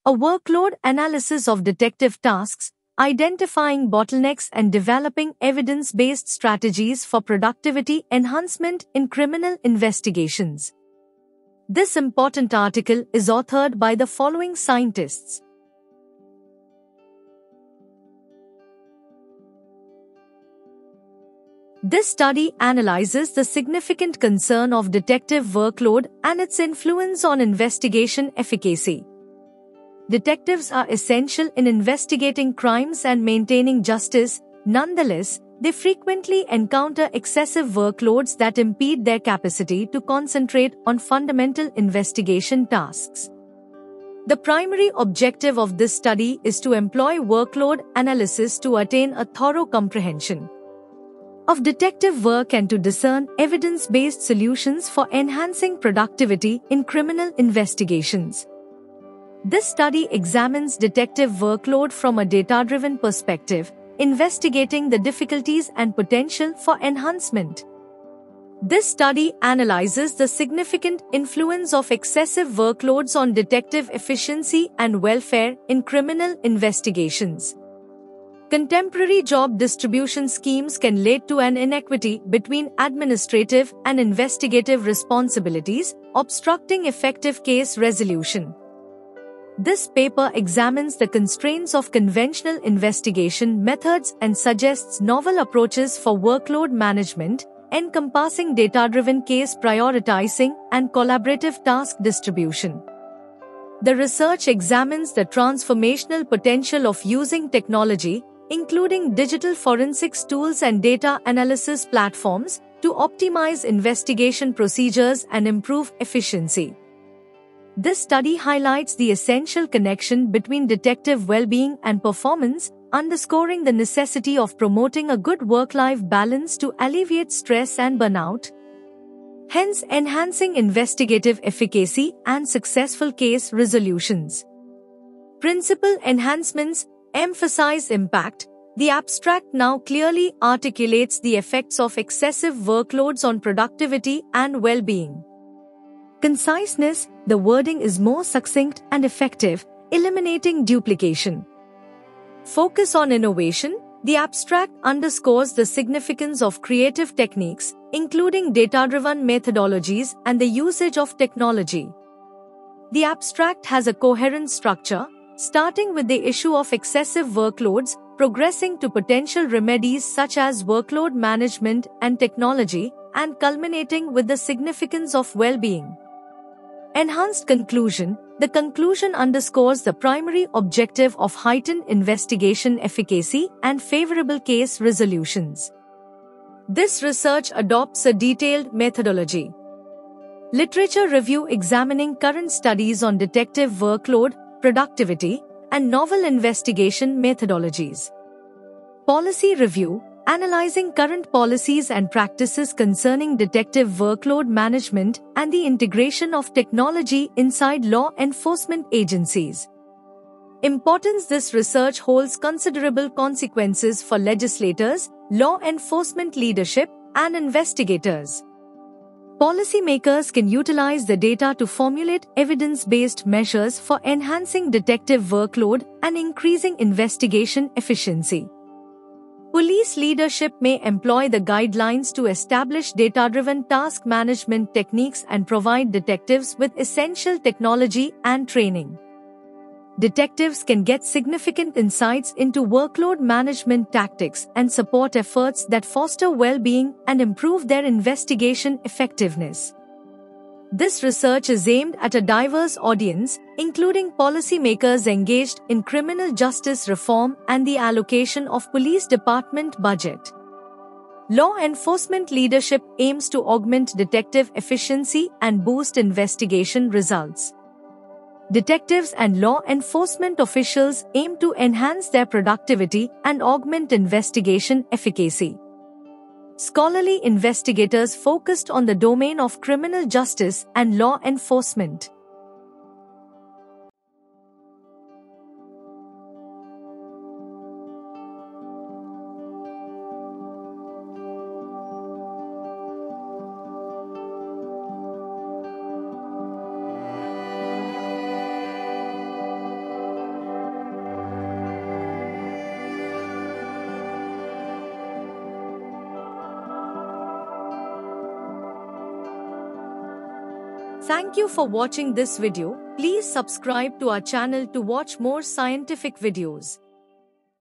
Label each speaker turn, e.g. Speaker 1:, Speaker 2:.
Speaker 1: A workload analysis of detective tasks, identifying bottlenecks and developing evidence-based strategies for productivity enhancement in criminal investigations. This important article is authored by the following scientists. This study analyzes the significant concern of detective workload and its influence on investigation efficacy. Detectives are essential in investigating crimes and maintaining justice. Nonetheless, they frequently encounter excessive workloads that impede their capacity to concentrate on fundamental investigation tasks. The primary objective of this study is to employ workload analysis to attain a thorough comprehension of detective work and to discern evidence-based solutions for enhancing productivity in criminal investigations. This study examines detective workload from a data-driven perspective, investigating the difficulties and potential for enhancement. This study analyzes the significant influence of excessive workloads on detective efficiency and welfare in criminal investigations. Contemporary job distribution schemes can lead to an inequity between administrative and investigative responsibilities, obstructing effective case resolution. This paper examines the constraints of conventional investigation methods and suggests novel approaches for workload management, encompassing data-driven case prioritizing and collaborative task distribution. The research examines the transformational potential of using technology, including digital forensics tools and data analysis platforms, to optimize investigation procedures and improve efficiency. This study highlights the essential connection between detective well-being and performance, underscoring the necessity of promoting a good work-life balance to alleviate stress and burnout, hence enhancing investigative efficacy and successful case resolutions. Principal enhancements emphasize impact. The abstract now clearly articulates the effects of excessive workloads on productivity and well-being. Conciseness, the wording is more succinct and effective, eliminating duplication. Focus on innovation, the abstract underscores the significance of creative techniques, including data-driven methodologies and the usage of technology. The abstract has a coherent structure, starting with the issue of excessive workloads, progressing to potential remedies such as workload management and technology, and culminating with the significance of well-being. Enhanced conclusion. The conclusion underscores the primary objective of heightened investigation efficacy and favorable case resolutions. This research adopts a detailed methodology. Literature review examining current studies on detective workload, productivity, and novel investigation methodologies. Policy review, analyzing current policies and practices concerning detective workload management and the integration of technology inside law enforcement agencies. Importance. This research holds considerable consequences for legislators, law enforcement leadership, and investigators. Policymakers can utilize the data to formulate evidence-based measures for enhancing detective workload and increasing investigation efficiency. Police leadership may employ the guidelines to establish data-driven task management techniques and provide detectives with essential technology and training. Detectives can get significant insights into workload management tactics and support efforts that foster well-being and improve their investigation effectiveness. This research is aimed at a diverse audience, including policymakers engaged in criminal justice reform and the allocation of police department budget. Law enforcement leadership aims to augment detective efficiency and boost investigation results. Detectives and law enforcement officials aim to enhance their productivity and augment investigation efficacy. Scholarly investigators focused on the domain of criminal justice and law enforcement. Thank you for watching this video. Please subscribe to our channel to watch more scientific videos.